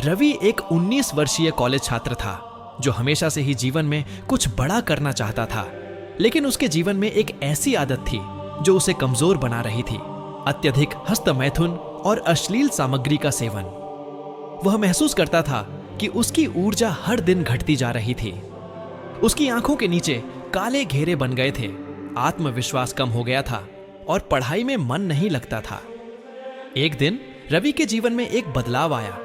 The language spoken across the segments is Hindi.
रवि एक 19 वर्षीय कॉलेज छात्र था जो हमेशा से ही जीवन में कुछ बड़ा करना चाहता था। लेकिन उसके जीवन में एक ऐसी आदत थी जो उसे कमजोर बना रही थी, अत्यधिक हस्तमैथुन और अश्लील सामग्री का सेवन। वह महसूस करता था कि उसकी ऊर्जा हर दिन घटती जा रही थी। उसकी आंखों के नीचे काले घेरे बन गए थे, आत्मविश्वास कम हो गया था और पढ़ाई में मन नहीं लगता था। एक दिन रवि के जीवन में एक बदलाव आया।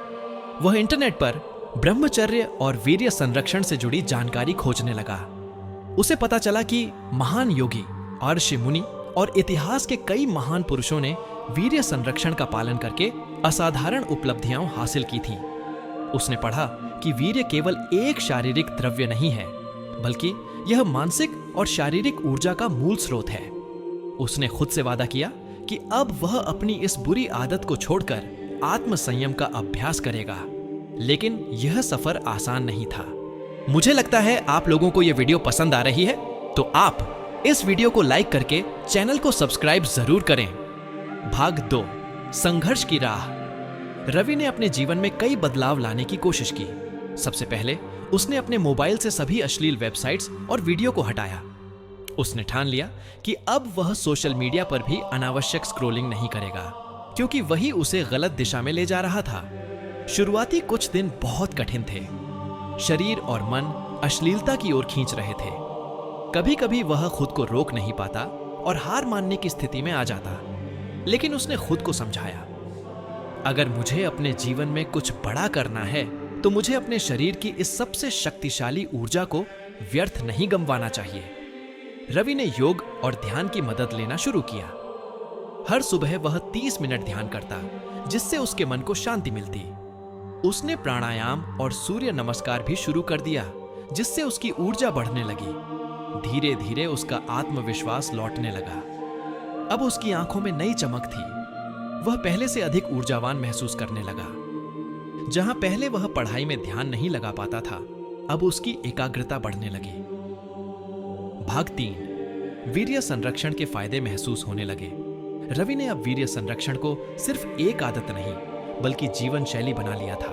वह इंटरनेट पर ब्रह्मचर्य और वीर्य संरक्षण से जुड़ी जानकारी खोजने लगा। उसे पता चला कि महान योगी, ऋषि मुनि और इतिहास के कई महान पुरुषों ने वीर्य संरक्षण का पालन करके असाधारण उपलब्धियां हासिल की थी। उसने पढ़ा कि वीर्य केवल एक शारीरिक द्रव्य नहीं है, बल्कि यह मानसिक और शारीरिक ऊर्जा का मूल स्रोत है। उसने खुद से वादा किया कि अब वह अपनी इस बुरी आदत को छोड़कर आत्म संयम का अभ्यास करेगा। लेकिन यह सफर आसान नहीं था। मुझे लगता है आप लोगों को यह वीडियो पसंद आ रही है, तो आप इस वीडियो को लाइक करके चैनल को सब्सक्राइब जरूर करें। भाग 2, संघर्ष की राह। रवि ने अपने जीवन में कई बदलाव लाने की कोशिश की। सबसे पहले उसने अपने मोबाइल से सभी अश्लील वेबसाइट्स और वीडियो को हटाया। उसने ठान लिया कि अब वह सोशल मीडिया पर भी अनावश्यक स्क्रॉलिंग नहीं करेगा, क्योंकि वही उसे गलत दिशा में ले जा रहा था। शुरुआती कुछ दिन बहुत कठिन थे। शरीर और मन अश्लीलता की ओर खींच रहे थे। कभी कभी वह खुद को रोक नहीं पाता और हार मानने की स्थिति में आ जाता। लेकिन उसने खुद को समझाया, अगर मुझे अपने जीवन में कुछ बड़ा करना है तो मुझे अपने शरीर की इस सबसे शक्तिशाली ऊर्जा को व्यर्थ नहीं गंवाना चाहिए। रवि ने योग और ध्यान की मदद लेना शुरू किया। हर सुबह वह 30 मिनट ध्यान करता, जिससे उसके मन को शांति मिलती। उसने प्राणायाम और सूर्य नमस्कार भी शुरू कर दिया, जिससे उसकी ऊर्जा बढ़ने लगी। धीरे धीरे उसका आत्मविश्वास लौटने लगा। अब उसकी आंखों में नई चमक थी। वह पहले से अधिक ऊर्जावान महसूस करने लगा। जहां पहले वह पढ़ाई में ध्यान नहीं लगा पाता था, अब उसकी एकाग्रता बढ़ने लगी। भाग 3, वीर्य संरक्षण के फायदे महसूस होने लगे। रवि ने अब वीर्य संरक्षण को सिर्फ एक आदत नहीं, बल्कि जीवन शैली बना लिया था।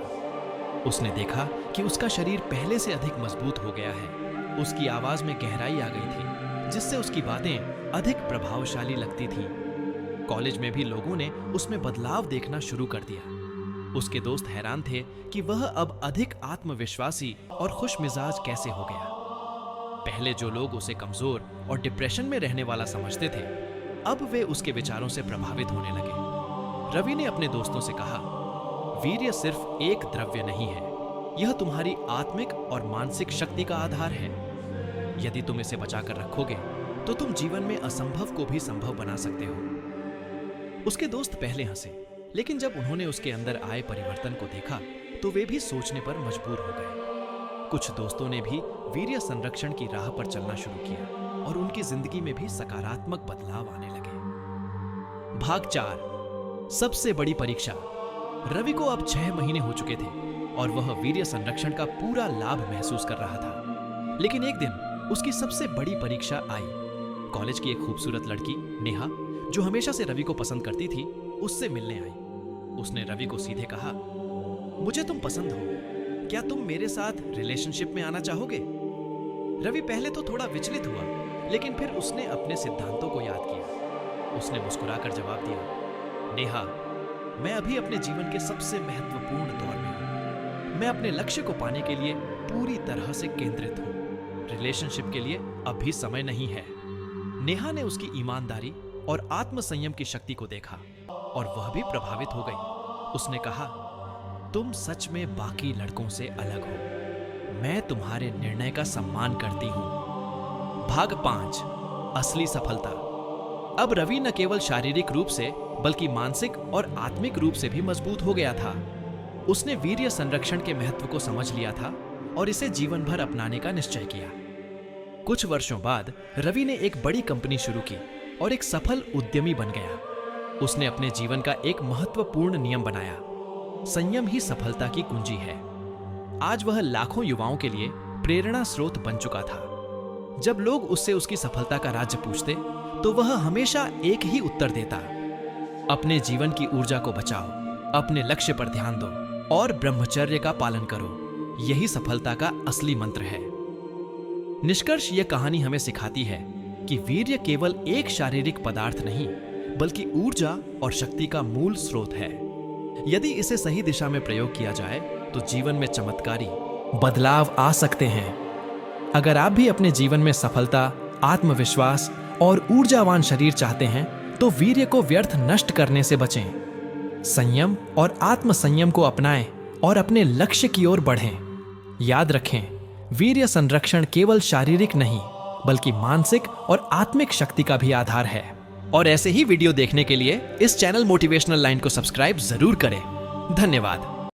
उसने देखा कि उसका शरीर पहले से अधिक मजबूत हो गया है। उसकी आवाज में गहराई आ गई थी, जिससे उसकी बातें अधिक प्रभावशाली लगती थीं। कॉलेज में भी लोगों ने उसमें बदलाव देखना शुरू कर दिया। उसके दोस्त हैरान थे कि वह अब अधिक आत्मविश्वासी और खुशमिजाज कैसे हो गया। पहले जो लोग उसे कमजोर और डिप्रेशन में रहने वाला समझते थे, अब वे उसके विचारों से प्रभावित होने लगे। रवि ने अपने दोस्तों से कहा, वीर्य सिर्फ एक द्रव्य नहीं है, यह तुम्हारी आत्मिक और मानसिक शक्ति का आधार है। यदि तुम इसे बचाकर रखोगे तो तुम जीवन में असंभव को भी संभव बना सकते हो। उसके दोस्त पहले हंसे, लेकिन जब उन्होंने उसके अंदर आए परिवर्तन को देखा तो वे भी सोचने पर मजबूर हो गए। कुछ दोस्तों ने भी वीर्य संरक्षण की राह पर चलना शुरू किया और उनकी जिंदगी में भी सकारात्मक बदलाव आने लगे। भाग 4, सबसे बड़ी परीक्षा। रवि को अब 6 महीने हो चुके थे और वह वीर्य संरक्षण का पूरा लाभ महसूस कर रहा था। लेकिन एक दिन उसकी सबसे बड़ी परीक्षा आई। कॉलेज की एक खूबसूरत लड़की नेहा, जो हमेशा से रवि को पसंद करती थी, उससे मिलने आई। उसने रवि को सीधे कहा, मुझे तुम पसंद हो, क्या तुम मेरे साथ रिलेशनशिप में आना चाहोगे? रवि पहले तो थोड़ा विचलित हुआ, लेकिन फिर उसने अपने सिद्धांतों को याद किया। उसने मुस्कुराकर जवाब दिया, नेहा, मैं अभी अपने जीवन के सबसे महत्वपूर्ण दौर में हूं। मैं अपने लक्ष्य को पाने के लिए पूरी तरह से केंद्रित हूं। रिलेशनशिप के लिए अभी समय नहीं है। नेहा ने उसकी ईमानदारी और आत्मसंयम की शक्ति को देखा और वह भी प्रभावित हो गई। उसने कहा, तुम सच में बाकी लड़कों से अलग हो। मैं तुम्हारे निर्णय का सम्मान करती हूं। भाग 5, असली सफलता। अब रवि न केवल शारीरिक रूप से बल्कि मानसिक और आत्मिक रूप से भी मजबूत हो गया था। उसने वीर्य संरक्षण के महत्व को समझ लिया था और इसे जीवन भर अपनाने का निश्चय किया। कुछ वर्षों बाद रवि ने एक बड़ी कंपनी शुरू की और एक सफल उद्यमी बन गया। उसने अपने जीवन का एक महत्वपूर्ण नियम बनाया, संयम ही सफलता की कुंजी है। आज वह लाखों युवाओं के लिए प्रेरणा स्रोत बन चुका था। जब लोग उससे उसकी सफलता का राज पूछते तो वह हमेशा एक ही उत्तर देता, अपने जीवन की ऊर्जा को बचाओ, अपने लक्ष्य पर ध्यान दो और ब्रह्मचर्य का पालन करो। यही सफलता का असली मंत्र है। निष्कर्ष ये कहानी हमें सिखाती है कि वीर्य केवल एक शारीरिक पदार्थ नहीं, बल्कि ऊर्जा और शक्ति का मूल स्रोत है। यदि इसे सही दिशा में प्रयोग किया जाए तो जीवन में चमत्कारी बदलाव आ सकते हैं। अगर आप भी अपने जीवन में सफलता, आत्मविश्वास और ऊर्जावान शरीर चाहते हैं तो वीर्य को व्यर्थ नष्ट करने से बचें। संयम और आत्मसंयम को अपनाएं और अपने लक्ष्य की ओर बढ़ें। याद रखें, वीर्य संरक्षण केवल शारीरिक नहीं, बल्कि मानसिक और आत्मिक शक्ति का भी आधार है। और ऐसे ही वीडियो देखने के लिए इस चैनल मोटिवेशनल लाइन को सब्सक्राइब जरूर करें। धन्यवाद।